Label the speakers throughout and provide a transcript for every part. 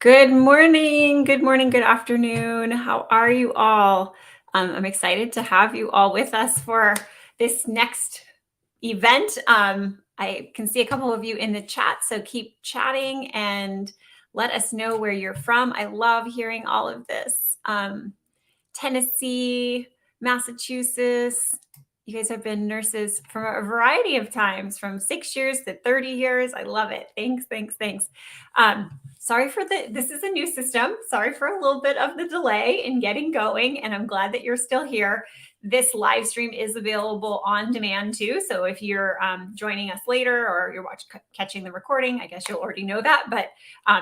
Speaker 1: Good morning, good morning, good afternoon. How are you all? I'm excited to have you all with us for this next event. I can see a couple of you in the chat, so keep chatting and let us know where you're from. I love hearing all of this. Tennessee, Massachusetts. You guys have been nurses for a variety of times, from 6 years to 30 years. I love it. Thanks, thanks, thanks. Sorry for this is a new system. Sorry for a little bit of the delay in getting going, and I'm glad that you're still here. This live stream is available on demand too. So if you're joining us later or you're catching the recording, I guess you'll already know that. But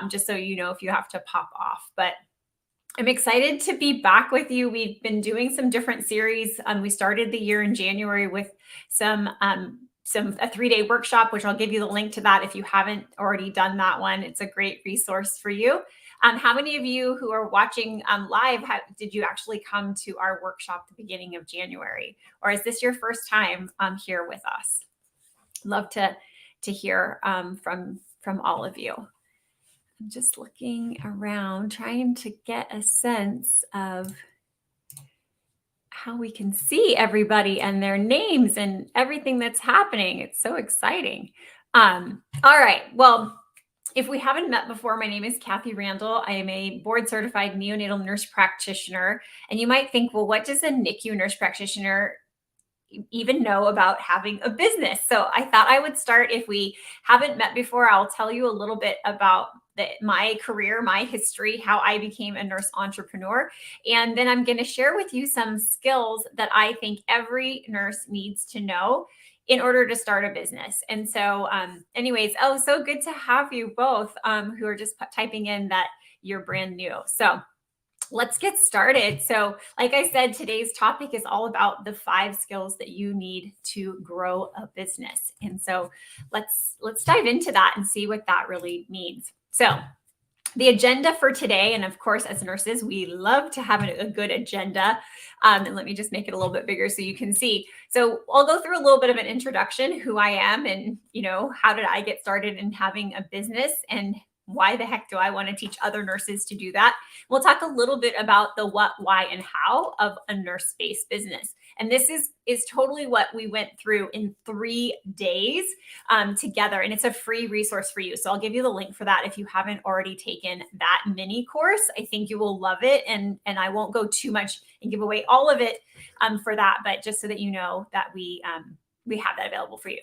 Speaker 1: just so you know, if you have to pop off. But I'm excited to be back with you. We've been doing some different series. We started the year in January with a 3-day workshop, which I'll give you the link to that if you haven't already done that one. It's a great resource for you. How many of you who are watching live did you actually come to our workshop at the beginning of January, or is this your first time here with us? Love to hear from all of you. I'm just looking around, trying to get a sense of how we can see everybody and their names and everything that's happening. It's so exciting. All right. Well, if we haven't met before, my name is Kathi Randall. I am a board certified neonatal nurse practitioner. And you might think, well, what does a NICU nurse practitioner even know about having a business? So I thought I would start. If we haven't met before, I'll tell you a little bit about my career, my history, how I became a nurse entrepreneur. And then I'm going to share with you some skills that I think every nurse needs to know in order to start a business. And so anyways, so good to have you both who are just typing in that you're brand new. So let's get started. So, like I said, today's topic is all about the 5 skills that you need to grow a business. And so let's dive into that and see what that really means. So, the agenda for today, and of course, as nurses, we love to have a good agenda. And let me just make it a little bit bigger so you can see. So I'll go through a little bit of an introduction, who I am, and how did I get started in having a business, and why the heck do I want to teach other nurses to do that? We'll talk a little bit about the what, why, and how of a nurse-based business. And this is totally what we went through in 3 days together. And it's a free resource for you. So I'll give you the link for that if you haven't already taken that mini course. I think you will love it. And I won't go too much and give away all of it for that, but just so that you know that we have that available for you.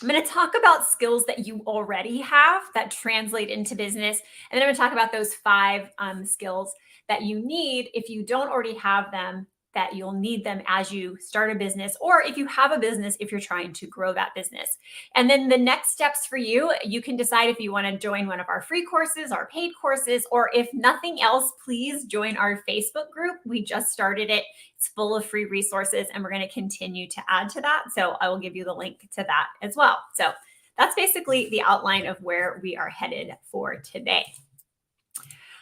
Speaker 1: I'm going to talk about skills that you already have that translate into business. And then I'm going to talk about those 5 skills that you need if you don't already have them, that you'll need them as you start a business, or if you have a business, if you're trying to grow that business. And then the next steps for you, you can decide if you want to join one of our free courses, our paid courses, or if nothing else, please join our Facebook group. We just started it. It's full of free resources, and we're going to continue to add to that. So I will give you the link to that as well. So that's basically the outline of where we are headed for today.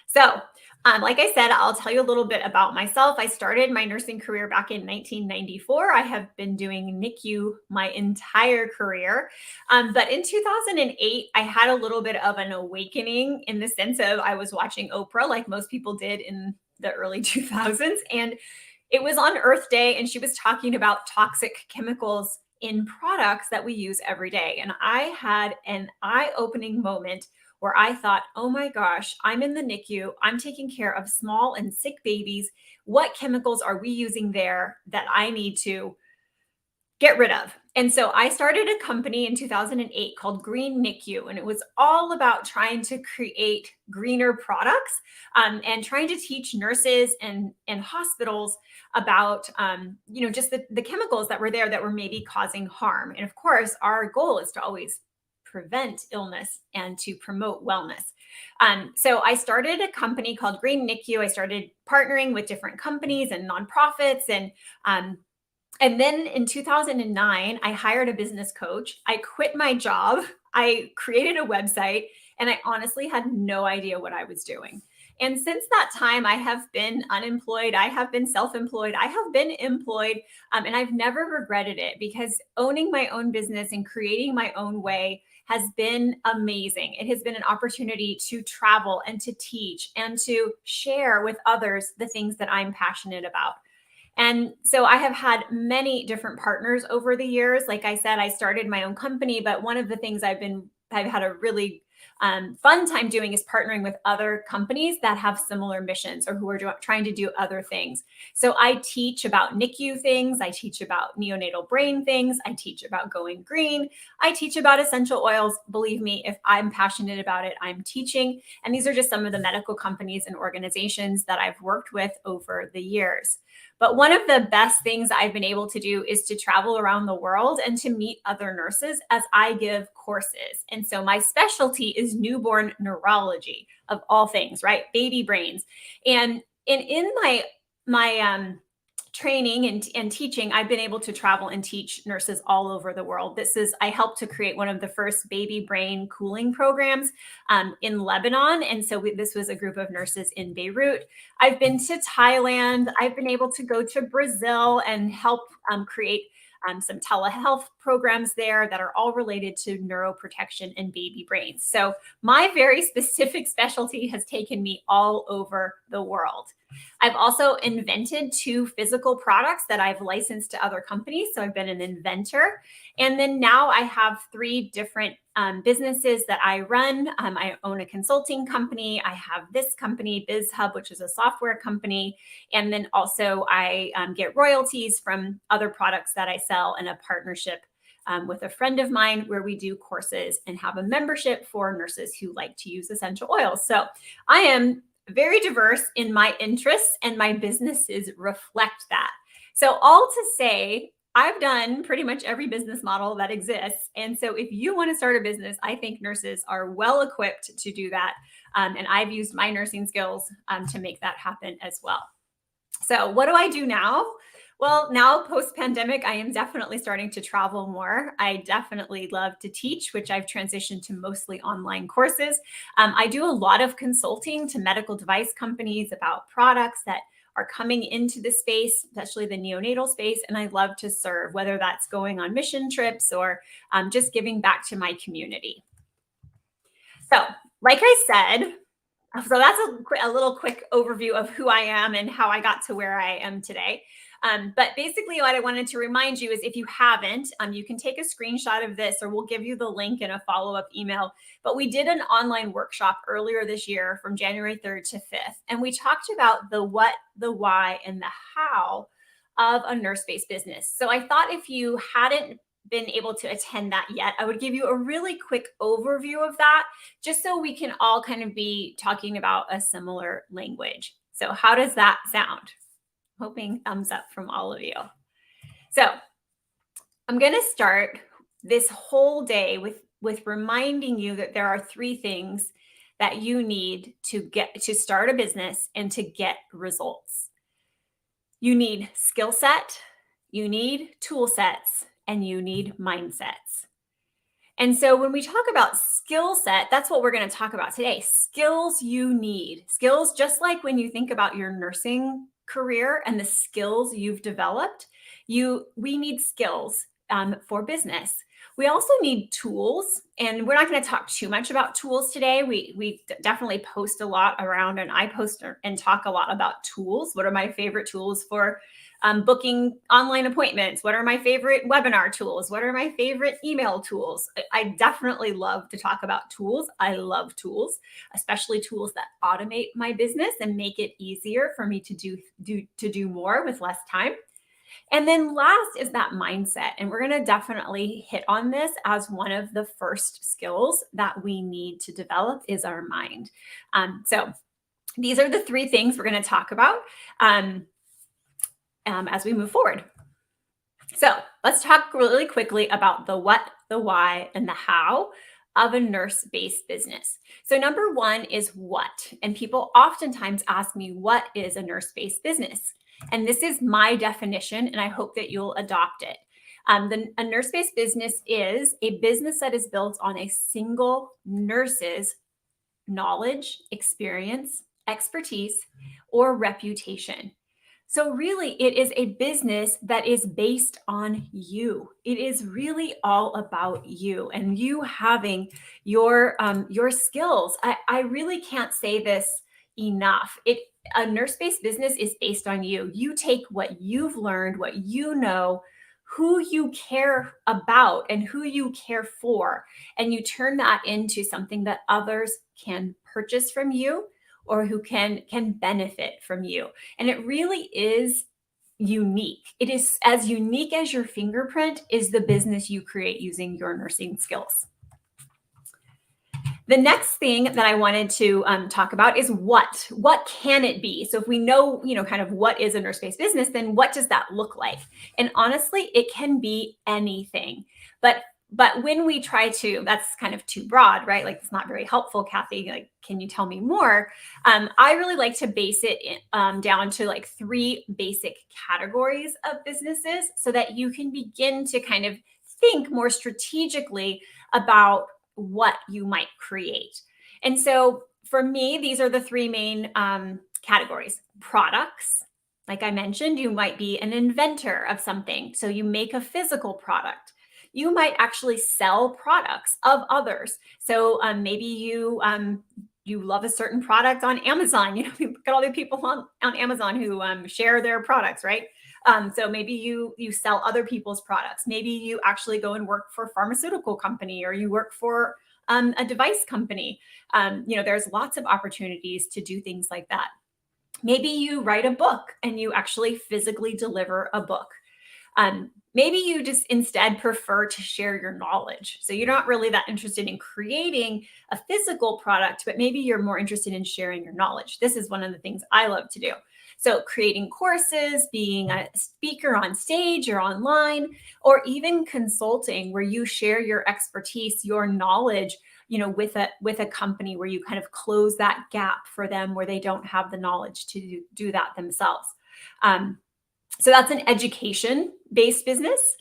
Speaker 1: So like I said, I'll tell you a little bit about myself. I started my nursing career back in 1994. I have been doing NICU my entire career. But in 2008, I had a little bit of an awakening, in the sense of I was watching Oprah, like most people did in the early 2000s. And it was on Earth Day, and she was talking about toxic chemicals in products that we use every day. And I had an eye-opening moment where I thought, oh my gosh, I'm in the NICU. I'm taking care of small and sick babies. What chemicals are we using there that I need to get rid of? And so I started a company in 2008 called Green NICU, and it was all about trying to create greener products and trying to teach nurses and hospitals about, just the chemicals that were there that were maybe causing harm. And of course, our goal is to always prevent illness and to promote wellness. So I started a company called Green NICU. I started partnering with different companies and nonprofits, and then in 2009, I hired a business coach. I quit my job. I created a website, and I honestly had no idea what I was doing. And since that time, I have been unemployed. I have been self-employed. I have been employed. And I've never regretted it because owning my own business and creating my own way has been amazing. It has been an opportunity to travel and to teach and to share with others the things that I'm passionate about. And so I have had many different partners over the years. Like I said, I started my own company, but one of the things I've had a really fun time doing is partnering with other companies that have similar missions or who are trying to do other things. So I teach about NICU things. I teach about neonatal brain things. I teach about going green. I teach about essential oils. Believe me, if I'm passionate about it, I'm teaching. And these are just some of the medical companies and organizations that I've worked with over the years. But one of the best things I've been able to do is to travel around the world and to meet other nurses as I give courses. And so my specialty is newborn neurology of all things, right? Baby brains. And in my training and teaching, I've been able to travel and teach nurses all over the world. I helped to create one of the first baby brain cooling programs in Lebanon. And so this was a group of nurses in Beirut. I've been to Thailand. I've been able to go to Brazil and help create some telehealth programs there that are all related to neuroprotection and baby brains. So my very specific specialty has taken me all over the world. I've also invented 2 physical products that I've licensed to other companies. So I've been an inventor. And then now I have 3 different businesses that I run. I own a consulting company. I have this company, BizHub, which is a software company. And then also I get royalties from other products that I sell in a partnership with a friend of mine where we do courses and have a membership for nurses who like to use essential oils. So I am very diverse in my interests, and my businesses reflect that. So all to say, I've done pretty much every business model that exists. And so if you want to start a business, I think nurses are well equipped to do that. And I've used my nursing skills to make that happen as well. So what do I do now? Well, now post-pandemic, I am definitely starting to travel more. I definitely love to teach, which I've transitioned to mostly online courses. I do a lot of consulting to medical device companies about products that are coming into the space, especially the neonatal space. And I love to serve, whether that's going on mission trips or just giving back to my community. So, like I said, so that's a little quick overview of who I am and how I got to where I am today. But basically what I wanted to remind you is if you haven't, you can take a screenshot of this or we'll give you the link in a follow-up email. But we did an online workshop earlier this year from January 3rd to 5th. And we talked about the what, the why, and the how of a nurse-based business. So I thought if you hadn't been able to attend that yet, I would give you a really quick overview of that, just so we can all kind of be talking about a similar language. So how does that sound? Hoping thumbs up from all of you. So I'm going to start this whole day with reminding you that there are 3 things that you need to start a business and to get results. You need skill set, you need tool sets, and you need mindsets. And so when we talk about skill set, that's what we're going to talk about today. Skills you need. Skills, just like when you think about your nursing career and the skills you've developed, we need skills for business. We also need tools, and we're not going to talk too much about tools today. We definitely post a lot around, and I post and talk a lot about tools. What are my favorite tools for booking online appointments? What are my favorite webinar tools? What are my favorite email tools? I definitely love to talk about tools. I love tools, especially tools that automate my business and make it easier for me to do more with less time. And then last is that mindset. And we're going to definitely hit on this as one of the first skills that we need to develop is our mind. So these are the 3 things we're going to talk about as we move forward. So let's talk really quickly about the what, the why, and the how of a nurse-based business. So number 1 is what, and people oftentimes ask me, what is a nurse-based business? And this is my definition, and I hope that you'll adopt it. A nurse-based business is a business that is built on a single nurse's knowledge, experience, expertise, or reputation. So really, it is a business that is based on you. It is really all about you and you having your skills. I really can't say this enough. A nurse-based business is based on you. You take what you've learned, what you know, who you care about and who you care for, and you turn that into something that others can purchase from you or who can benefit from you. And it really is unique. It is as unique as your fingerprint is the business you create using your nursing skills. The next thing that I wanted to talk about is what can it be? So if we know, kind of what is a nurse-based business, then what does that look like? And honestly, it can be anything. But when we try to, that's kind of too broad, right? Like it's not very helpful, Kathi. Like, can you tell me more? I really like to base it down to like 3 basic categories of businesses so that you can begin to kind of think more strategically about what you might create. And so for me, these are the 3 main categories. Products, like I mentioned, you might be an inventor of something. So you make a physical product. You might actually sell products of others. So maybe you love a certain product on Amazon. You look at all the people on Amazon who share their products, right? So maybe you sell other people's products. Maybe you actually go and work for a pharmaceutical company or you work for a device company. There's lots of opportunities to do things like that. Maybe you write a book and you actually physically deliver a book. Maybe you just instead prefer to share your knowledge. So you're not really that interested in creating a physical product, but maybe you're more interested in sharing your knowledge. This is one of the things I love to do. So creating courses, being a speaker on stage or online, or even consulting where you share your expertise, your knowledge, with a company where you kind of close that gap for them where they don't have the knowledge to do that themselves. So that's an education-based business.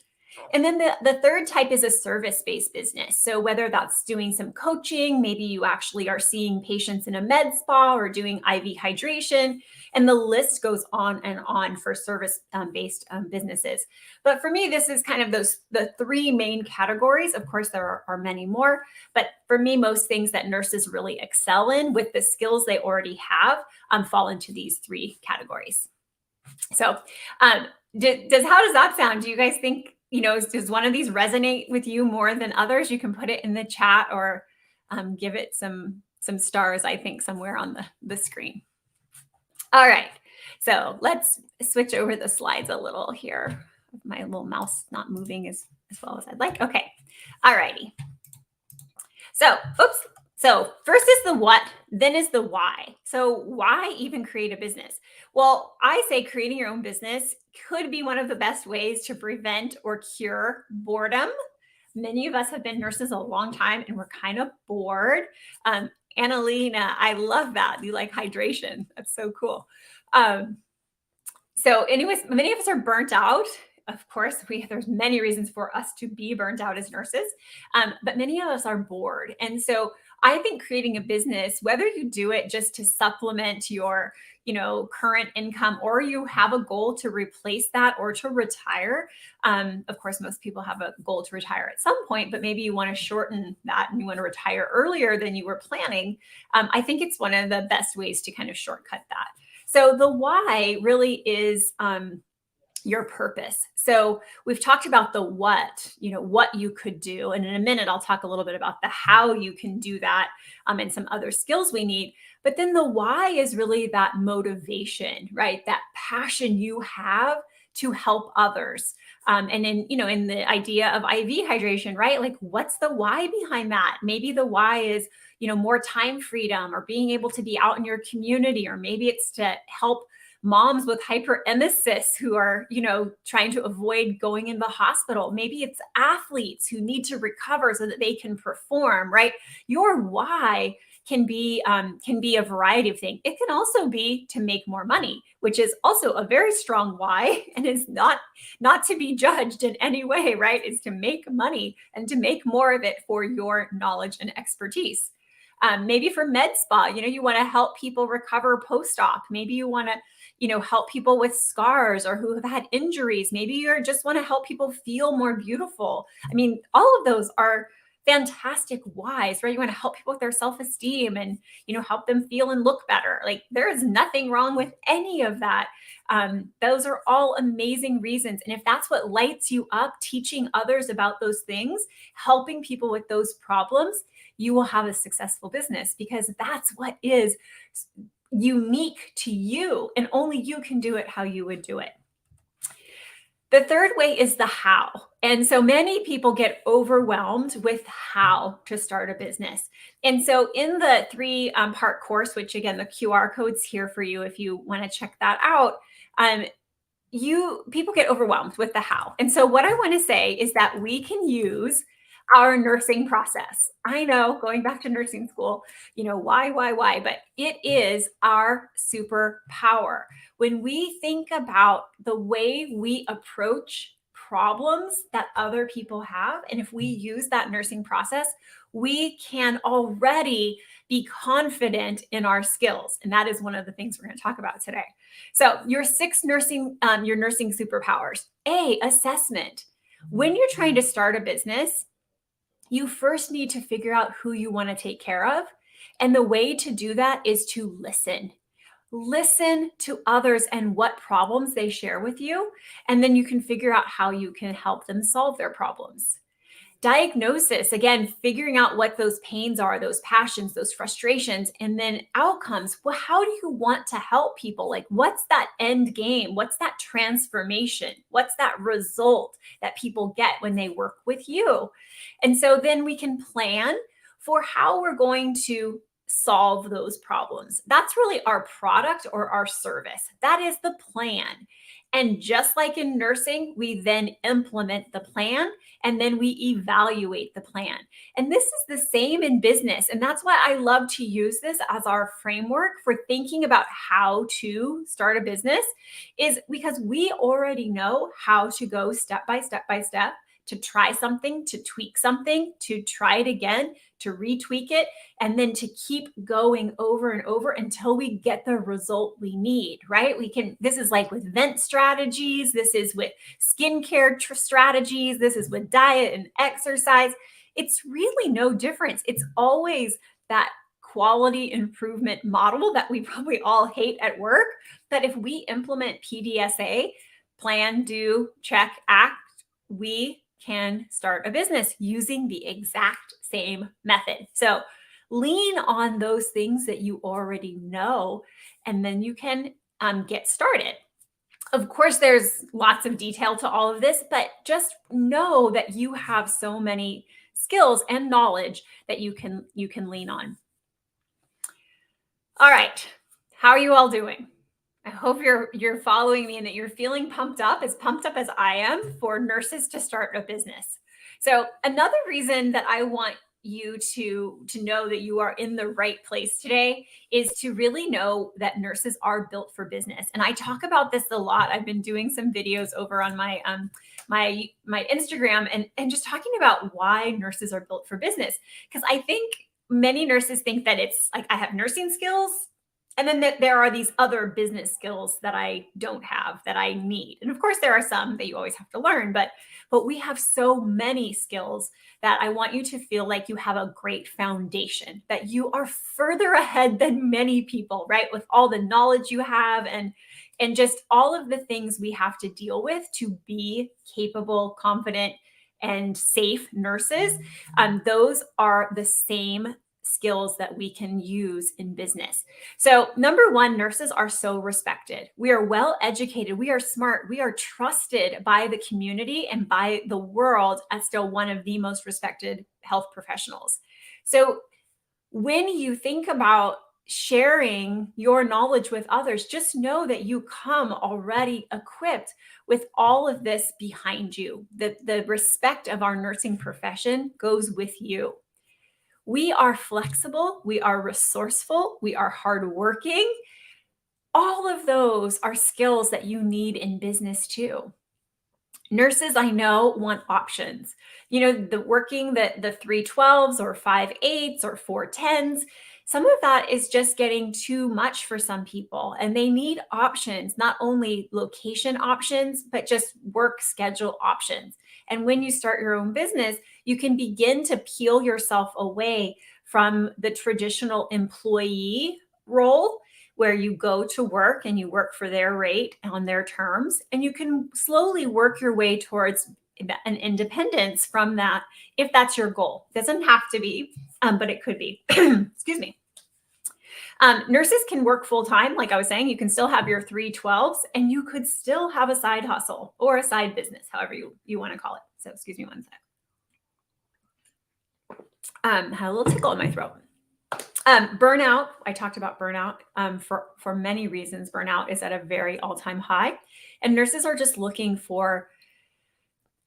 Speaker 1: And then the third type is a service-based business. So whether that's doing some coaching, maybe you actually are seeing patients in a med spa or doing IV hydration, and the list goes on and on for service-based businesses. But for me, this is kind of the 3 main categories. Of course, there are many more, but for me, most things that nurses really excel in with the skills they already have fall into these 3 categories. So how does that sound? Do you guys think, does one of these resonate with you more than others? You can put it in the chat or give it some stars, I think, somewhere on the screen. All right. So let's switch over the slides a little here. My little mouse not moving as well as I'd like. Okay. All righty. So first is the what, then is the why. So why even create a business? Well, I say creating your own business could be one of the best ways to prevent or cure boredom. Many of us have been nurses a long time and we're kind of bored. Annalena, I love that. You like hydration. That's so cool. So anyways, many of us are burnt out. Of course, there's many reasons for us to be burnt out as nurses, but many of us are bored. And so I think creating a business, whether you do it just to supplement your, current income, or you have a goal to replace that or to retire. Of course, most people have a goal to retire at some point, but maybe you want to shorten that and you want to retire earlier than you were planning. I think it's one of the best ways to kind of shortcut that. So the why really is your purpose. So we've talked about the what you could do. And in a minute, I'll talk a little bit about the how you can do that and some other skills we need. But then the why is really that motivation, right? That passion you have to help others. And in the idea of IV hydration, right? Like what's the why behind that? Maybe the why is, more time freedom or being able to be out in your community, or maybe it's to help moms with hyperemesis who are, trying to avoid going in the hospital. Maybe it's athletes who need to recover so that they can perform, right? Your why can be a variety of things. It can also be to make more money, which is also a very strong why, and is not to be judged in any way, right? Is to make money and to make more of it for your knowledge and expertise. Maybe for med spa, you want to help people recover post-op. Maybe you want to, help people with scars or who have had injuries. Maybe you just want to help people feel more beautiful. I mean, all of those are fantastic whys, right? You want to help people with their self-esteem and, help them feel and look better. Like there is nothing wrong with any of that. Those are all amazing reasons. And if that's what lights you up, teaching others about those things, helping people with those problems, you will have a successful business because that's what is unique to you. And only you can do it how you would do it. The third way is the how. And so many people get overwhelmed with how to start a business. And so in the three-part course, which again, the QR code's here for you if you want to check that out, people get overwhelmed with the how. And so what I want to say is that we can use our nursing process. I know, going back to nursing school, why, but it is our superpower. When we think about the way we approach problems that other people have, and if we use that nursing process, we can already be confident in our skills. And that is one of the things we're going to talk about today. So your nursing superpowers. A, assessment. When you're trying to start a business, you first need to figure out who you want to take care of. And the way to do that is to listen. Listen to others and what problems they share with you. And then you can figure out how you can help them solve their problems. Diagnosis, again, figuring out what those pains are, those passions, those frustrations, and then outcomes. Well, how do you want to help people? Like, what's that end game? What's that transformation? What's that result that people get when they work with you? And so then we can plan for how we're going to solve those problems. That's really our product or our service. That is the plan. And just like in nursing, we then implement the plan and then we evaluate the plan. And this is the same in business. And that's why I love to use this as our framework for thinking about how to start a business, is because we already know how to go step by step by step, to try something, to tweak something, to try it again, to retweak it, and then to keep going over and over until we get the result we need, right? This is like with vent strategies, this is with skincare strategies, this is with diet and exercise. It's really no difference. It's always that quality improvement model that we probably all hate at work. But if we implement PDSA, plan, do, check, act, we can start a business using the exact same method. So lean on those things that you already know, and then you can get started. Of course, there's lots of detail to all of this, but just know that you have so many skills and knowledge that you can lean on. All right, how are you all doing? I hope you're following me and that you're feeling pumped up as I am for nurses to start a business. So another reason that I want you to know that you are in the right place today is to really know that nurses are built for business. And I talk about this a lot. I've been doing some videos over on my my Instagram and just talking about why nurses are built for business. Because I think many nurses think that it's like I have nursing skills, and then there are these other business skills that I don't have that I need. And of course, there are some that you always have to learn, but we have so many skills that I want you to feel like you have a great foundation, that you are further ahead than many people, right? With all the knowledge you have and just all of the things we have to deal with to be capable, confident, and safe nurses. Those are the same skills that we can use in business. So number one, nurses are so respected. We are well educated. We are smart. We are trusted by the community and by the world as still one of the most respected health professionals. So when you think about sharing your knowledge with others, just know that you come already equipped with all of this behind you. The respect of our nursing profession goes with you. We are flexible, we are resourceful, we are hardworking. All of those are skills that you need in business too. Nurses I know want options. The working the 312s or 5/8s or 4/10s, some of that is just getting too much for some people, and they need options, not only location options, but just work schedule options. And when you start your own business, you can begin to peel yourself away from the traditional employee role where you go to work and you work for their rate on their terms, and you can slowly work your way towards an independence from that if that's your goal. It doesn't have to be, but it could be. Excuse me. Nurses can work full time. Like I was saying, you can still have your 312s and you could still have a side hustle or a side business, however you want to call it. So excuse me one sec. Had a little tickle in my throat. Burnout. I talked about burnout for many reasons. Burnout is at a very all-time high, and nurses are just looking for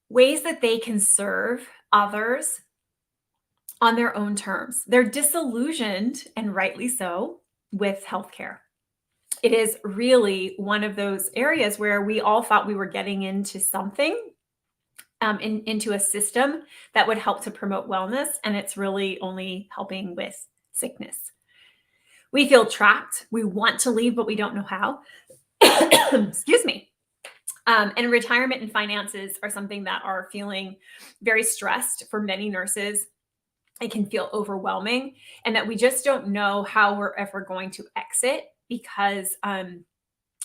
Speaker 1: ways that they can serve others on their own terms. They're disillusioned, and rightly so, with healthcare. It is really one of those areas where we all thought we were getting into something, into a system that would help to promote wellness, and it's really only helping with sickness. We feel trapped. We want to leave, but we don't know how. Excuse me. And retirement and finances are something that are feeling very stressed for many nurses. It can feel overwhelming, and that we just don't know how we're ever going to exit because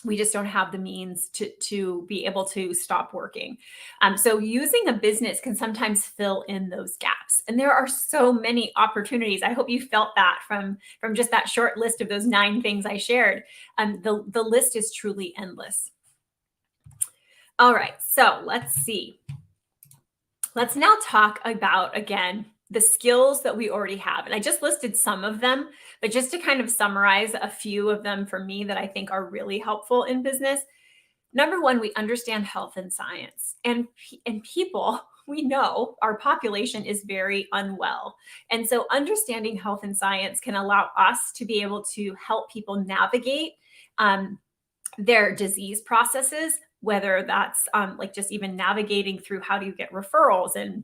Speaker 1: we just don't have the means to be able to stop working. So using a business can sometimes fill in those gaps. And there are so many opportunities. I hope you felt that from just that short list of those 9 things I shared. The list is truly endless. All right, so let's see. Let's now talk about, again, the skills that we already have. And I just listed some of them, but just to kind of summarize a few of them for me that I think are really helpful in business. Number one, we understand health and science. And people, we know our population is very unwell. And so understanding health and science can allow us to be able to help people navigate their disease processes, whether that's like just even navigating through how do you get referrals, and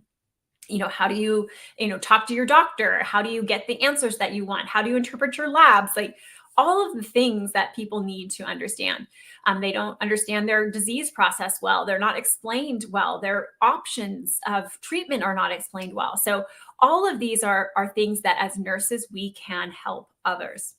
Speaker 1: how do you talk to your doctor? How do you get the answers that you want? How do you interpret your labs? Like all of the things that people need to understand. They don't understand their disease process well. They're not explained well. Their options of treatment are not explained well. So all of these are things that as nurses, we can help others.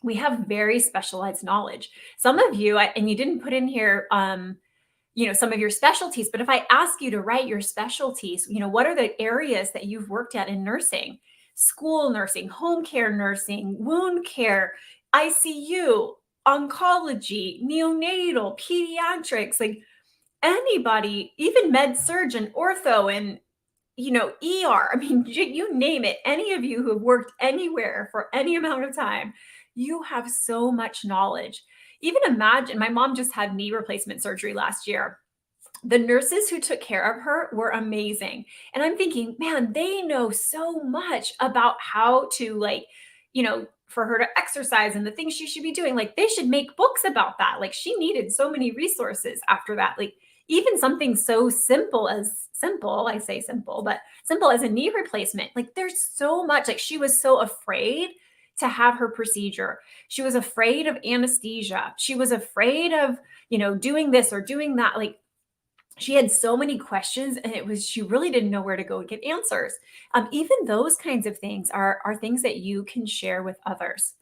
Speaker 1: We have very specialized knowledge. Some of you, and you didn't put in here, some of your specialties, but if I ask you to write your specialties, what are the areas that you've worked at in nursing? School nursing, home care nursing, wound care, ICU, oncology, neonatal, pediatrics, like anybody, even med surg and ortho and ER. I mean, you name it. Any of you who have worked anywhere for any amount of time, you have so much knowledge. Even imagine, my mom just had knee replacement surgery last year. The nurses who took care of her were amazing. And I'm thinking, man, they know so much about how to for her to exercise and the things she should be doing. Like they should make books about that. Like she needed so many resources after that. Like even something so simple, I say simple, but simple as a knee replacement. Like there's so much, like she was so afraid to have her procedure. She was afraid of anesthesia. She was afraid of, doing this or doing that. Like she had so many questions, and she really didn't know where to go get answers. Even those kinds of things are things that you can share with others.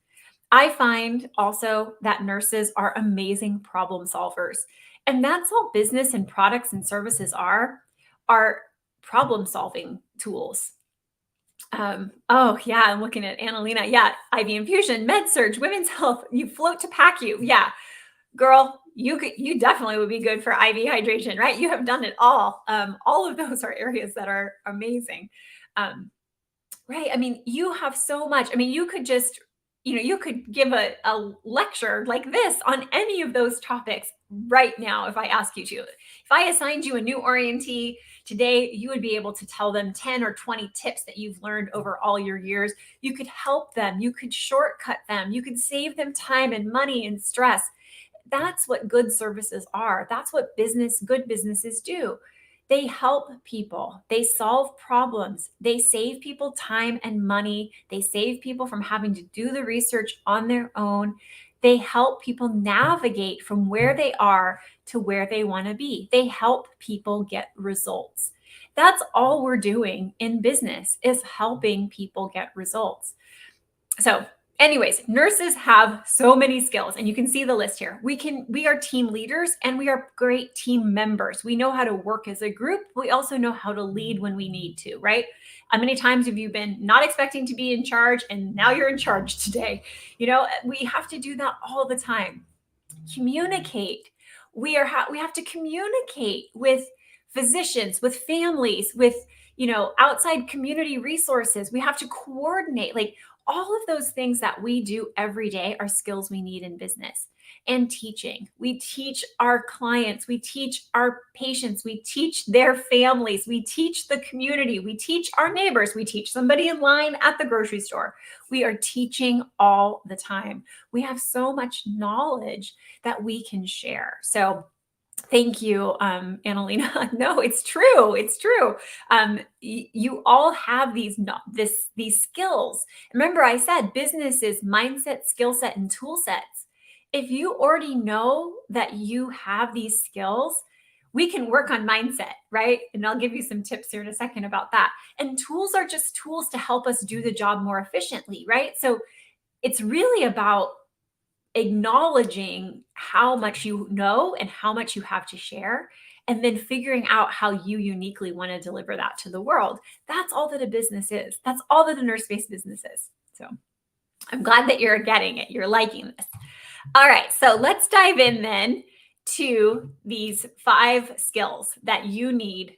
Speaker 1: I find also that nurses are amazing problem solvers. And that's all business and products and services are problem solving tools. Oh yeah, I'm looking at Annalena. Yeah, IV infusion, med surg, women's health. You float to PACU. Yeah, girl, you definitely would be good for IV hydration, right? You have done it all. All of those are areas that are amazing, right? I mean, you have so much. I mean, you could just you could give a lecture like this on any of those topics right now if I ask you to. If I assigned you a new orientee today, you would be able to tell them 10 or 20 tips that you've learned over all your years. You could help them. You could shortcut them. You could save them time and money and stress. That's what good services are. That's what good businesses do. They help people. They solve problems. They save people time and money. They save people from having to do the research on their own. They help people navigate from where they are to where they want to be. They help people get results. That's all we're doing in business, is helping people get results. So anyways, nurses have so many skills, and you can see the list here. We are team leaders, and we are great team members. We know how to work as a group. We also know how to lead when we need to, right? How many times have you been not expecting to be in charge, and now you're in charge today? We have to do that all the time. Communicate. We have to communicate with physicians, with families, with outside community resources. We have to coordinate. Like, all of those things that we do every day are skills we need in business. And teaching. We teach our clients, we teach our patients, we teach their families, we teach the community, we teach our neighbors, we teach somebody in line at the grocery store. We are teaching all the time. We have so much knowledge that we can share. So thank you, Annalena. No, it's true. It's true. You all have these skills. Remember, I said business is mindset, skill set, and tool sets. If you already know that you have these skills, we can work on mindset, right? And I'll give you some tips here in a second about that. And tools are just tools to help us do the job more efficiently, right? So it's really about acknowledging how much you know and how much you have to share, and then figuring out how you uniquely want to deliver that to the world. That's all that a business is. That's all that a nurse-based business is. So I'm glad that you're getting it. You're liking this. All right, so let's dive in then to these 5 skills that you need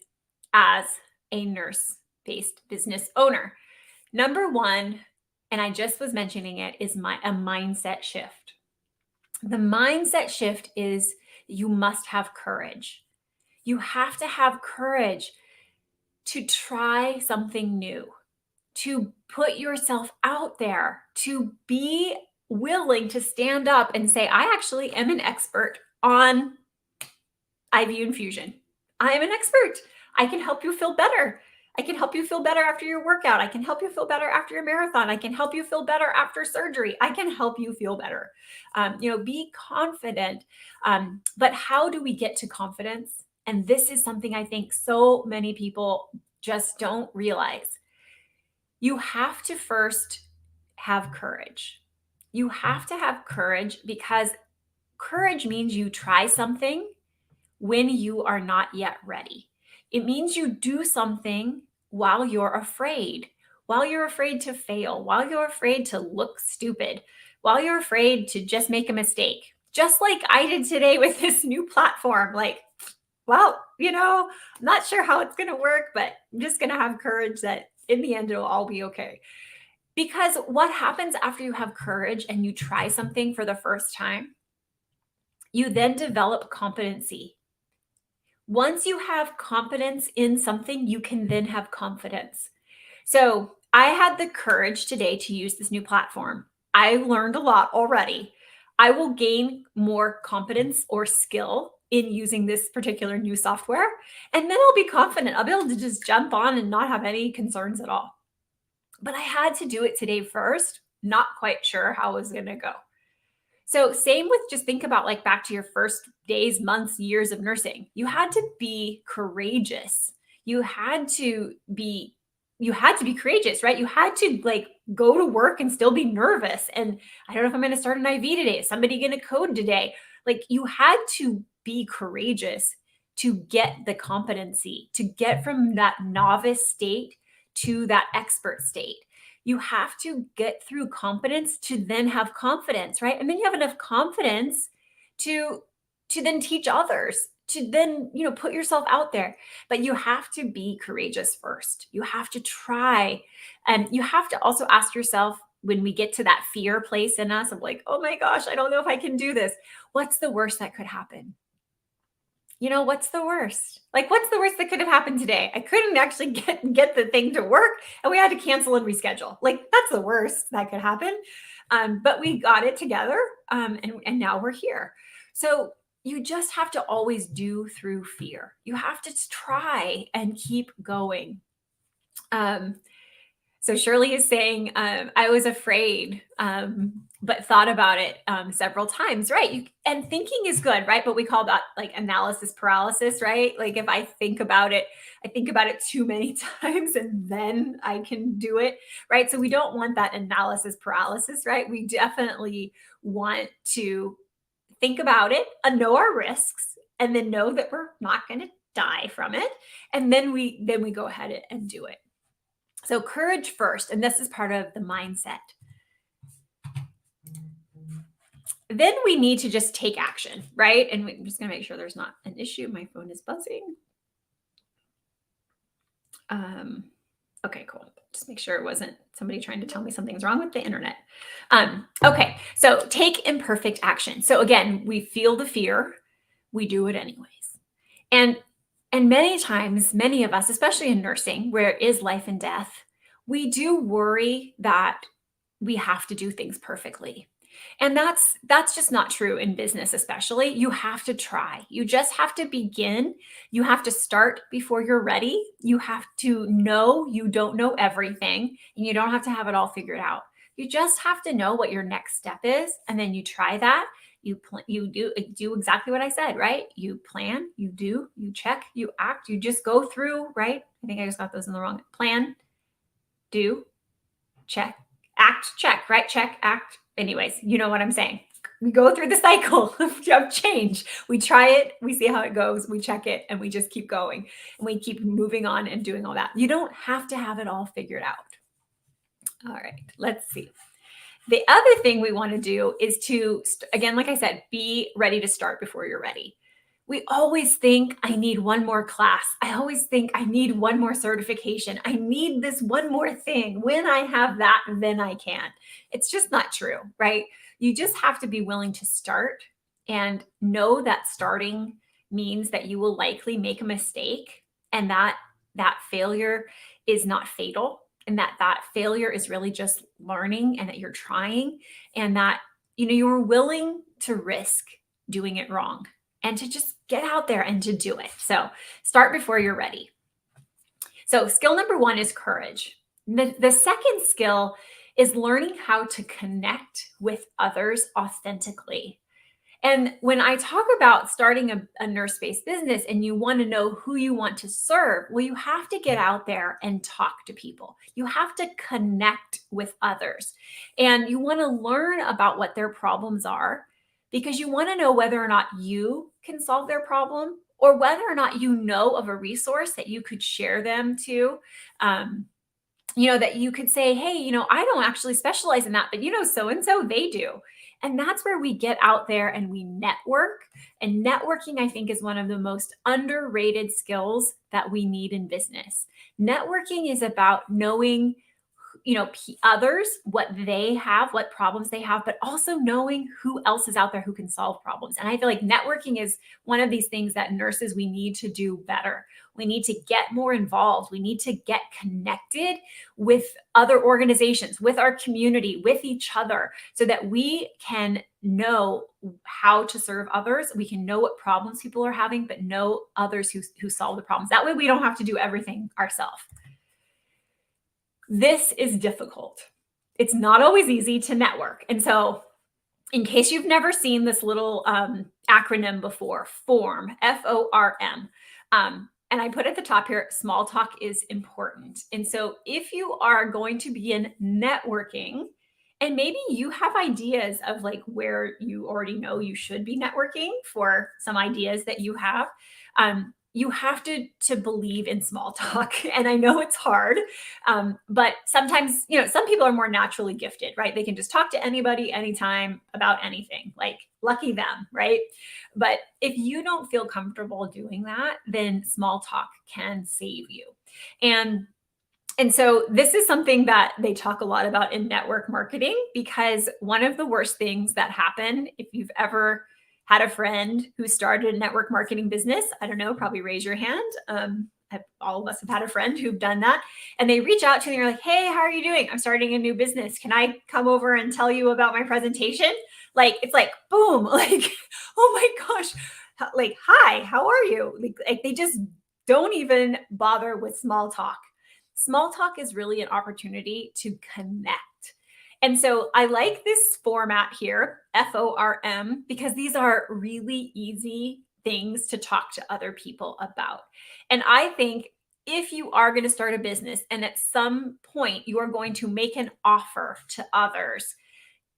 Speaker 1: as a nurse-based business owner. Number 1, and I just was mentioning it, is a mindset shift. The mindset shift is you must have courage. You have to have courage to try something new, to put yourself out there, to be willing to stand up and say, I actually am an expert on IV infusion. I am an expert. I can help you feel better. I can help you feel better after your workout. I can help you feel better after your marathon. I can help you feel better after surgery. I can help you feel better. Be confident. But how do we get to confidence? And this is something I think so many people just don't realize. You have to first have courage. You have to have courage, because courage means you try something when you are not yet ready. It means you do something while you're afraid to fail, while you're afraid to look stupid, while you're afraid to just make a mistake. Just like I did today with this new platform. Like, well, I'm not sure how it's going to work, but I'm just going to have courage that in the end, it'll all be okay. Because what happens after you have courage and you try something for the first time, you then develop competency. Once you have confidence in something, you can then have confidence. So I had the courage today to use this new platform. I learned a lot already. I will gain more competence or skill in using this particular new software, and then I'll be confident. I'll be able to just jump on and not have any concerns at all. But I had to do it today first, not quite sure how it was going to go. So same with, just think about like back to your first days, months, years of nursing. You had to be courageous. You had to be courageous, right? You had to like go to work and still be nervous. And I don't know if I'm going to start an IV today. Is somebody going to code today? Like, you had to be courageous to get the competency, to get from that novice state to that expert state. You have to get through competence to then have confidence, right? And then you have enough confidence to then teach others, to then, put yourself out there. But you have to be courageous first. You have to try. And you have to also ask yourself, when we get to that fear place in us of like, oh my gosh, I don't know if I can do this. What's the worst that could happen? What's the worst? Like, what's the worst that could have happened today? I couldn't actually get the thing to work, and we had to cancel and reschedule. Like, that's the worst that could happen. But we got it together, and now we're here. So you just have to always do through fear. You have to try and keep going. Um, so Shirley is saying, I was afraid, but thought about it several times, right? And thinking is good, right? But we call that like analysis paralysis, right? Like if I think about it, I think about it too many times and then I can do it, right? So we don't want that analysis paralysis, right? We definitely want to think about it and know our risks and then know that we're not going to die from it. And then we go ahead and do it. So courage first, and this is part of the mindset. Then we need to just take action, right? And I'm just going to make sure there's not an issue. My phone is buzzing. Okay, cool. Just make sure it wasn't somebody trying to tell me something's wrong with the internet. Okay, so take imperfect action. So again, we feel the fear, we do it anyways. And many times, many of us, especially in nursing, where it is life and death, we do worry that we have to do things perfectly. And that's just not true in business, especially. You have to try. You just have to begin. You have to start before you're ready. You have to know you don't know everything and you don't have to have it all figured out. You just have to know what your next step is, and then you try that. You do exactly what I said, right? You plan, you do, you check, you act, you just go through, right? I think I just got those in the wrong. Plan, do, check, act, check, right? Check, act. Anyways, you know what I'm saying. We go through the cycle of change. We try it, we see how it goes, we check it, and we just keep going. And we keep moving on and doing all that. You don't have to have it all figured out. All right, let's see. The other thing we want to do is to, again, like I said, be ready to start before you're ready. We always think, I need one more class. I always think I need one more certification. I need this one more thing. When I have that, then I can. It's just not true, right? You just have to be willing to start and know that starting means that you will likely make a mistake, and that failure is not fatal, and that failure is really just learning, and that you're trying, and that you're willing to risk doing it wrong and to just get out there and to do it. So start before you're ready. So skill number 1 is courage. The second skill is learning how to connect with others authentically. And when I talk about starting a nurse-based business and you want to know who you want to serve, well, you have to get out there and talk to people. You have to connect with others. And you want to learn about what their problems are, because you want to know whether or not you can solve their problem, or whether or not you know of a resource that you could share them to. That you could say, hey, I don't actually specialize in that, but so-and-so, they do. And that's where we get out there and we network. And networking, I think, is one of the most underrated skills that we need in business. Networking is about knowing, others, what they have, what problems they have, but also knowing who else is out there who can solve problems. And I feel like networking is one of these things that nurses, we need to do better. We need to get more involved. We need to get connected with other organizations, with our community, with each other, so that we can know how to serve others. We can know what problems people are having, but know others who solve the problems. That way we don't have to do everything ourselves. This is difficult. It's not always easy to network. And so, in case you've never seen this little acronym before, FORM, FORM, and I put at the top here, small talk is important. And so if you are going to begin networking, and maybe you have ideas of like where you already know you should be networking for some ideas that you have to believe in small talk. And I know it's hard, but sometimes, some people are more naturally gifted, right? They can just talk to anybody, anytime, about anything. Like, lucky them, right? But if you don't feel comfortable doing that, then small talk can save you. And so this is something that they talk a lot about in network marketing, because one of the worst things that happen, if you've ever had a friend who started a network marketing business, I don't know, probably raise your hand. I all of us have had a friend who've done that, and they reach out to me and they're like, hey, how are you doing? I'm starting a new business. Can I come over and tell you about my presentation? Like, it's like, boom, like, oh my gosh, like, hi, how are you? Like they just don't even bother with small talk. Small talk is really an opportunity to connect. And so I like this format here, FORM, because these are really easy things to talk to other people about. And I think if you are going to start a business and at some point you are going to make an offer to others,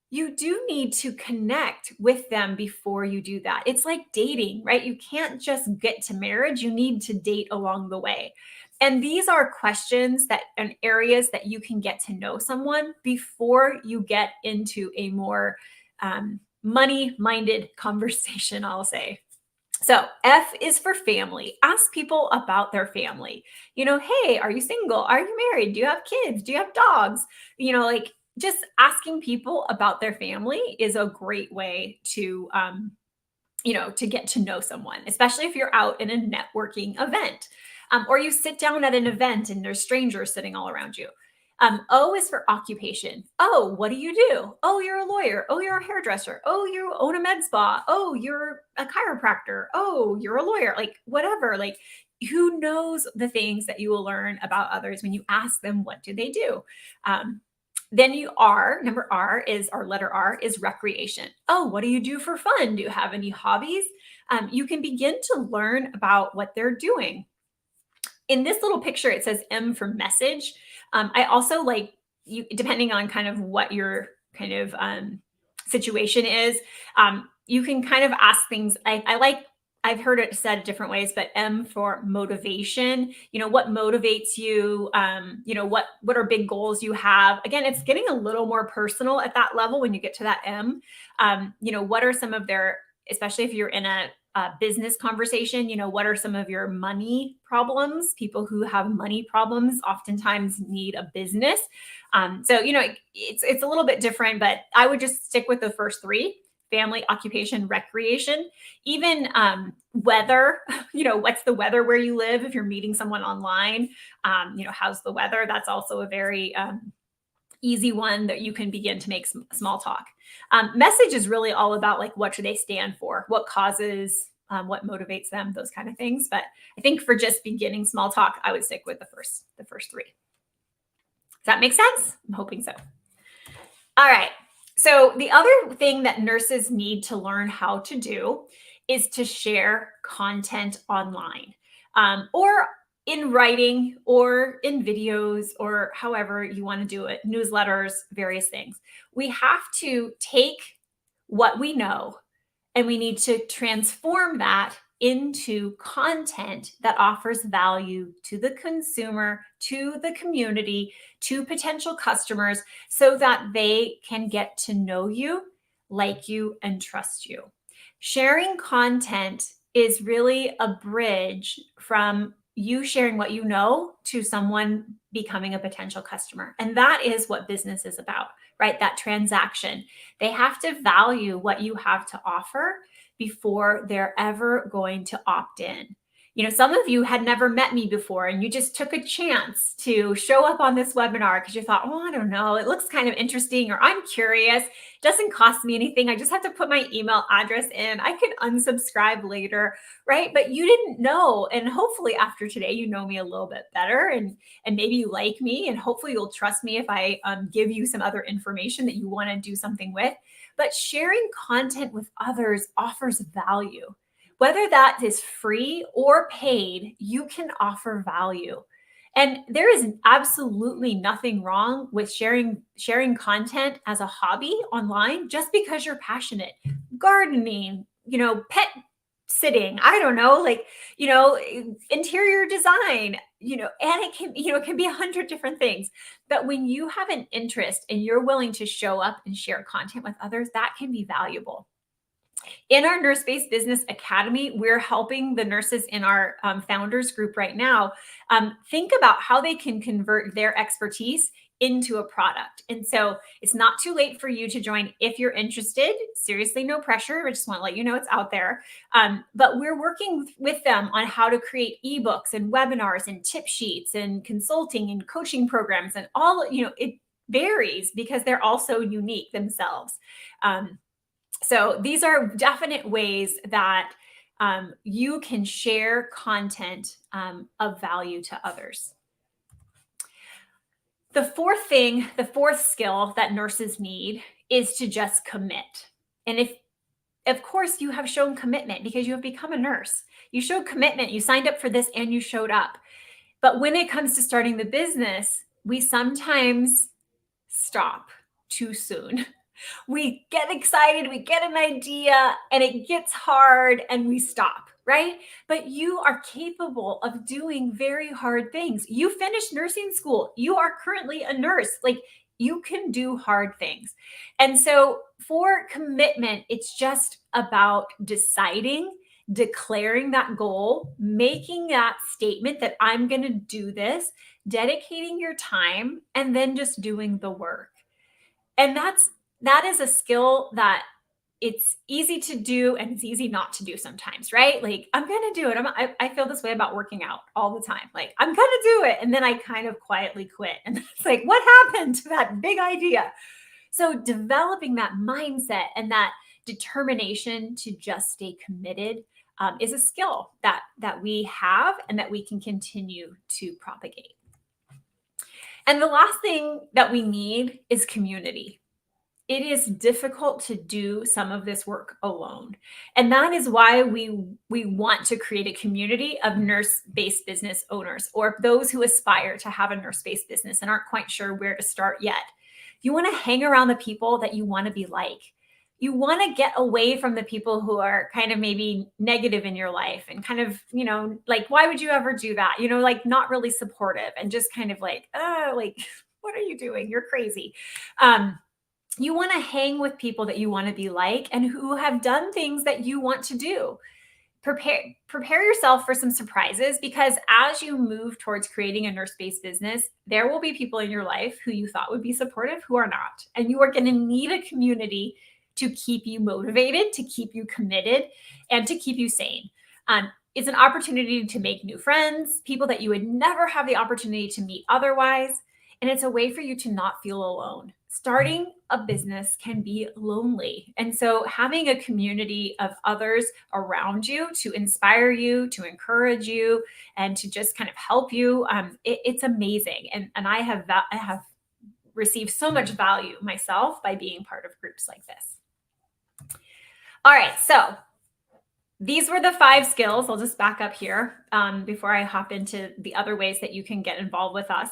Speaker 1: you do need to connect with them before you do that. It's like dating, right? You can't just get to marriage, you need to date along the way. And these are questions that and areas that you can get to know someone before you get into a more money minded conversation, I'll say. So, F is for family. Ask people about their family. Hey, are you single? Are you married? Do you have kids? Do you have dogs? Like just asking people about their family is a great way to, to get to know someone, especially if you're out in a networking event or you sit down at an event and there's strangers sitting all around you. O is for occupation. Oh, what do you do? Oh, you're a lawyer. Oh, you're a hairdresser. Oh, you own a med spa. Oh, you're a chiropractor. Oh, you're a lawyer. Like whatever. Like who knows the things that you will learn about others when you ask them what do they do. Then letter R is recreation. Oh, what do you do for fun? Do you have any hobbies? You can begin to learn about what they're doing. In this little picture, it says M for message. I also like you, depending on kind of what your kind of situation is, you can kind of ask things. I've heard it said different ways, but M for motivation. What motivates you? What are big goals you have? Again, it's getting a little more personal at that level when you get to that M. What are some of their, especially if you're in a business conversation, what are some of your money problems? People who have money problems oftentimes need a business. So, it's a little bit different, but I would just stick with the first three: family, occupation, recreation. Even weather, what's the weather where you live? If you're meeting someone online, how's the weather? That's also a very easy one that you can begin to make small talk. Message is really all about like, what do they stand for? What causes, what motivates them, those kind of things. But I think for just beginning small talk, I would stick with the first three. Does that make sense? I'm hoping so. All right. So the other thing that nurses need to learn how to do is to share content online, or in writing or in videos or however you want to do it, newsletters, various things. We have to take what we know and we need to transform that into content that offers value to the consumer, to the community, to potential customers, so that they can get to know you, like you, and trust you. Sharing content is really a bridge from you sharing what you know to someone becoming a potential customer. And that is what business is about, right? That transaction. They have to value what you have to offer before they're ever going to opt in. Some of you had never met me before and you just took a chance to show up on this webinar because you thought, oh, I don't know, it looks kind of interesting, or I'm curious. It doesn't cost me anything. I just have to put my email address in. I can unsubscribe later, right? But you didn't know. And hopefully after today, you know me a little bit better, and maybe you like me, and hopefully you'll trust me if I give you some other information that you want to do something with. But sharing content with others offers value. Whether that is free or paid, you can offer value. And there is absolutely nothing wrong with sharing content as a hobby online just because you're passionate. Gardening, pet sitting, I don't know, interior design, and it can be 100 different things. But when you have an interest and you're willing to show up and share content with others, that can be valuable. In our Nurse-Based Business Academy, we're helping the nurses in our founders group right now think about how they can convert their expertise into a product. And so it's not too late for you to join if you're interested. Seriously, no pressure. I just want to let you know it's out there. But we're working with them on how to create ebooks and webinars and tip sheets and consulting and coaching programs and all, it varies because they're also unique themselves. So these are definite ways that you can share content of value to others. The fourth skill that nurses need is to just commit. And if, of course, you have shown commitment because you have become a nurse, you showed commitment, you signed up for this and you showed up. But when it comes to starting the business, we sometimes stop too soon. We get excited, we get an idea, and it gets hard and we stop, right? But you are capable of doing very hard things. You finished nursing school. You are currently a nurse. Like, you can do hard things. And so for commitment, it's just about deciding, declaring that goal, making that statement that I'm going to do this, dedicating your time, and then just doing the work. And that is a skill that it's easy to do and it's easy not to do sometimes, right? Like, I'm going to do it. I feel this way about working out all the time. Like, I'm going to do it. And then I kind of quietly quit. And it's like, what happened to that big idea? So developing that mindset and that determination to just stay committed is a skill that we have and that we can continue to propagate. And the last thing that we need is community. It is difficult to do some of this work alone. And that is why we want to create a community of nurse-based business owners, or those who aspire to have a nurse-based business and aren't quite sure where to start yet. You want to hang around the people that you want to be like. You want to get away from the people who are kind of maybe negative in your life and kind of, like, why would you ever do that? Like, not really supportive and just kind of like, oh, like, what are you doing? You're crazy. You want to hang with people that you want to be like and who have done things that you want to do. Prepare yourself for some surprises, because as you move towards creating a nurse-based business, there will be people in your life who you thought would be supportive who are not. And you are going to need a community to keep you motivated, to keep you committed, and to keep you sane. It's an opportunity to make new friends, people that you would never have the opportunity to meet otherwise. And it's a way for you to not feel alone. Starting a business can be lonely. And so having a community of others around you to inspire you, to encourage you, and to just kind of help you, it's amazing. And I have received so much value myself by being part of groups like this. All right, so these were the 5 skills. I'll just back up here before I hop into the other ways that you can get involved with us.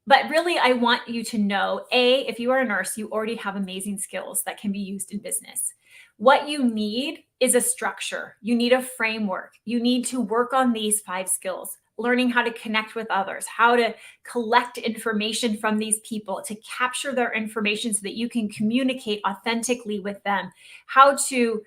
Speaker 1: But really, I want you to know, if you are a nurse, you already have amazing skills that can be used in business. What you need is a structure. You need a framework. You need to work on these 5 skills, learning how to connect with others, how to collect information from these people, to capture their information so that you can communicate authentically with them, how to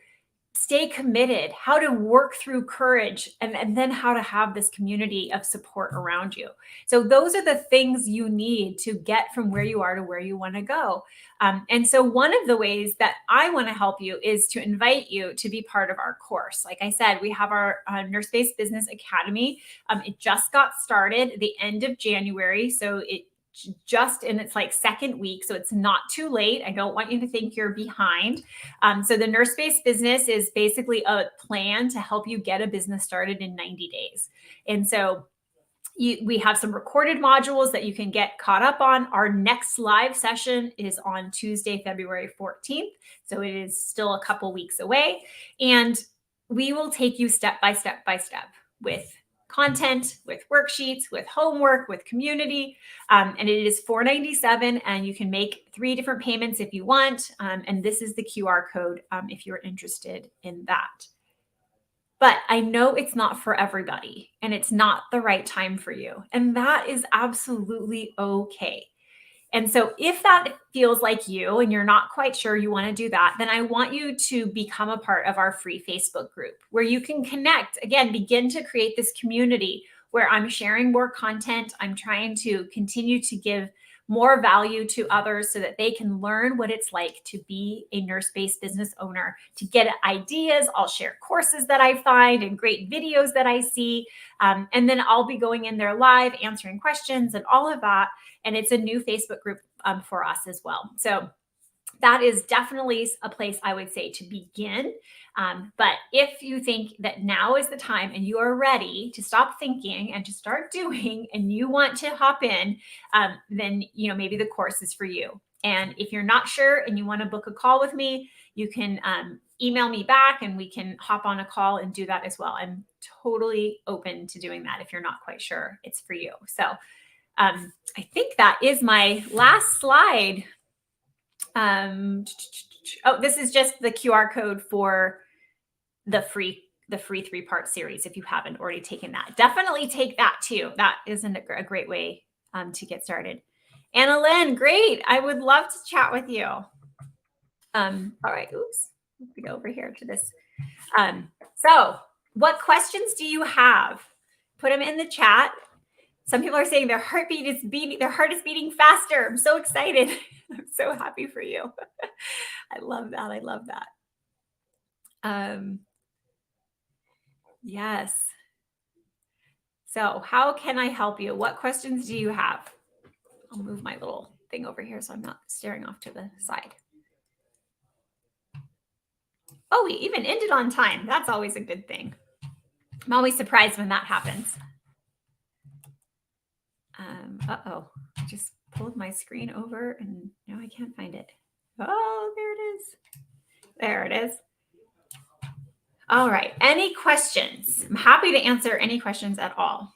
Speaker 1: stay committed, how to work through courage, and then how to have this community of support around you. So those are the things you need to get from where you are to where you want to go. And so one of the ways that I want to help you is to invite you to be part of our course. Like I said, we have our Nurse-Based Business Academy. It just got started at the end of January. So it's just in its second week. So it's not too late. I don't want you to think you're behind. So the nurse-based business is basically a plan to help you get a business started in 90 days. And so we have some recorded modules that you can get caught up on. Our next live session is on Tuesday, February 14th. So it is still a couple weeks away. And we will take you step by step with content, with worksheets, with homework, with community. And it is $497, and you can make 3 different payments if you want. And this is the QR code if you're interested in that. But I know it's not for everybody, and it's not the right time for you. And that is absolutely okay. And so if that feels like you and you're not quite sure you want to do that, then I want you to become a part of our free Facebook group where you can connect, again, begin to create this community where I'm sharing more content. I'm trying to continue to give more value to others so that they can learn what it's like to be a nurse-based business owner, to get ideas. I'll share courses that I find and great videos that I see. And then I'll be going in there live, answering questions and all of that. And it's a new Facebook group for us as well. So that is definitely a place I would say to begin. But if you think that now is the time and you are ready to stop thinking and to start doing, and you want to hop in, then maybe the course is for you. And if you're not sure and you want to book a call with me, you can email me back and we can hop on a call and do that as well. I'm totally open to doing that if you're not quite sure it's for you. So I think that is my last slide. Oh, this is just the QR code for the free 3-part series. If you haven't already taken that, definitely take that too. That isn't a great way to get started. Anna Lynn, great. I would love to chat with you. All right. Oops. Let me go over here to this. So what questions do you have? Put them in the chat. Some people are saying their heart is beating faster. I'm so excited. I'm so happy for you. I love that. I love that. Yes. So how can I help you? What questions do you have? I'll move my little thing over here so I'm not staring off to the side. Oh, we even ended on time. That's always a good thing. I'm always surprised when that happens. Uh-oh, I just pulled my screen over and now I can't find it. Oh, there it is. There it is. All right. Any questions? I'm happy to answer any questions at all.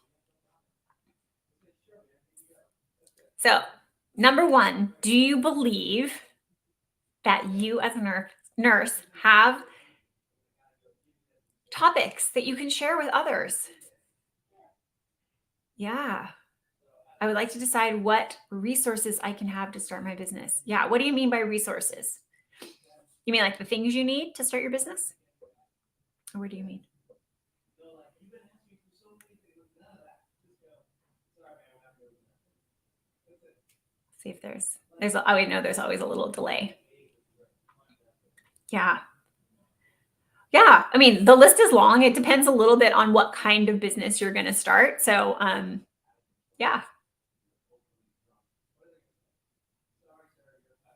Speaker 1: So, number one, do you believe that you as a nurse have topics that you can share with others? Yeah. I would like to decide what resources I can have to start my business. Yeah. What do you mean by resources? You mean like the things you need to start your business? Or what do you mean? See if there's always a little delay. Yeah. Yeah. I mean, the list is long. It depends a little bit on what kind of business you're going to start. So, yeah.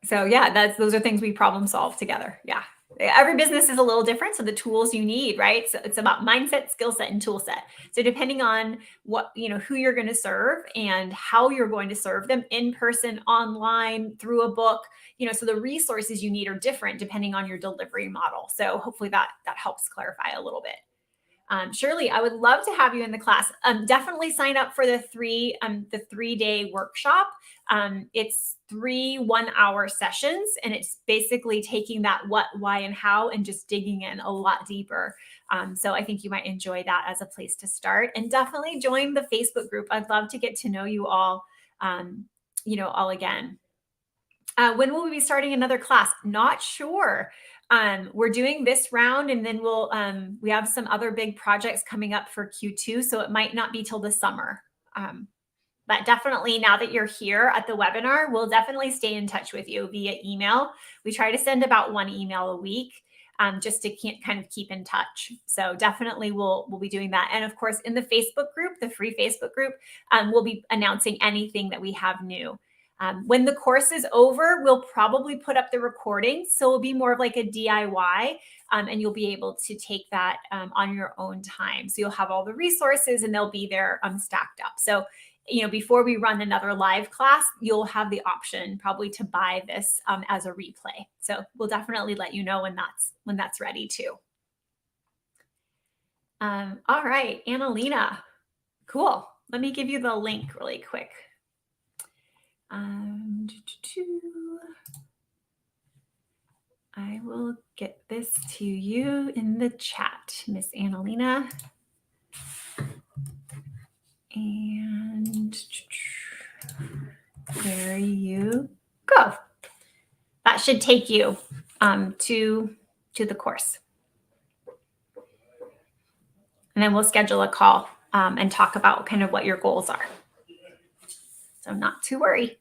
Speaker 1: So yeah, those are things we problem solve together. Yeah. Every business is a little different. So the tools you need, right? So it's about mindset, skill set, and tool set. So depending on what, who you're going to serve and how you're going to serve them, in person, online, through a book, so the resources you need are different depending on your delivery model. So hopefully that helps clarify a little bit. Shirley, I would love to have you in the class. Definitely sign up for the 3-day workshop. It's 3 1-hour sessions, and it's basically taking that what, why, and how and just digging in a lot deeper. So I think you might enjoy that as a place to start, and definitely join the Facebook group. I'd love to get to know you all, all again. When will we be starting another class? Not sure. We're doing this round, and then we have some other big projects coming up for Q2, so it might not be till the summer. But definitely, now that you're here at the webinar, we'll definitely stay in touch with you via email. We try to send about 1 email a week, just to kind of keep in touch. So definitely we'll be doing that. And of course, in the Facebook group, the free Facebook group, we'll be announcing anything that we have new. When the course is over, we'll probably put up the recording. So it'll be more of like a DIY, and you'll be able to take that on your own time. So you'll have all the resources and they'll be there stacked up. So, before we run another live class, you'll have the option probably to buy this as a replay. So we'll definitely let you know when that's ready too. All right, Annalena, cool. Let me give you the link really quick. I will get this to you in the chat, Miss Annalena. And there you go. That should take you to the course. And then we'll schedule a call and talk about kind of what your goals are. So not to worry.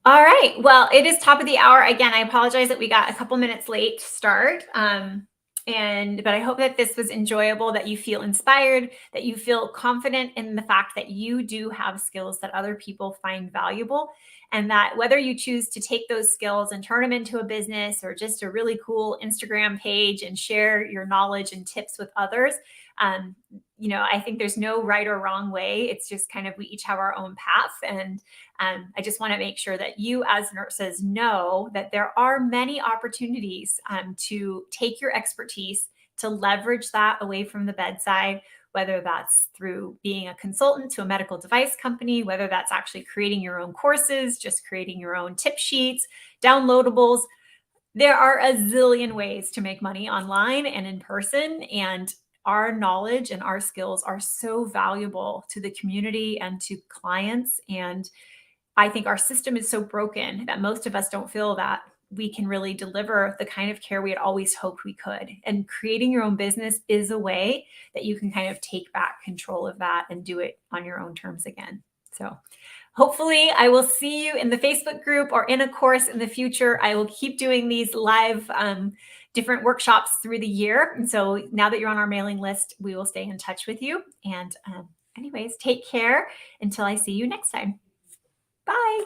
Speaker 1: All right. Well, it is top of the hour. Again, I apologize that we got a couple minutes late to start. But I hope that this was enjoyable, that you feel inspired, that you feel confident in the fact that you do have skills that other people find valuable. And that whether you choose to take those skills and turn them into a business or just a really cool Instagram page and share your knowledge and tips with others, I think there's no right or wrong way. It's just kind of we each have our own path. And I just want to make sure that you, as nurses, know that there are many opportunities to take your expertise, to leverage that away from the bedside, whether that's through being a consultant to a medical device company, whether that's actually creating your own courses, just creating your own tip sheets, downloadables. There are a zillion ways to make money online and in person. And our knowledge and our skills are so valuable to the community and to clients. And I think our system is so broken that most of us don't feel that we can really deliver the kind of care we had always hoped we could. And creating your own business is a way that you can kind of take back control of that and do it on your own terms again. So hopefully I will see you in the Facebook group or in a course in the future. I will keep doing these live different workshops through the year. And so now that you're on our mailing list, we will stay in touch with you. And anyways, take care until I see you next time. Bye.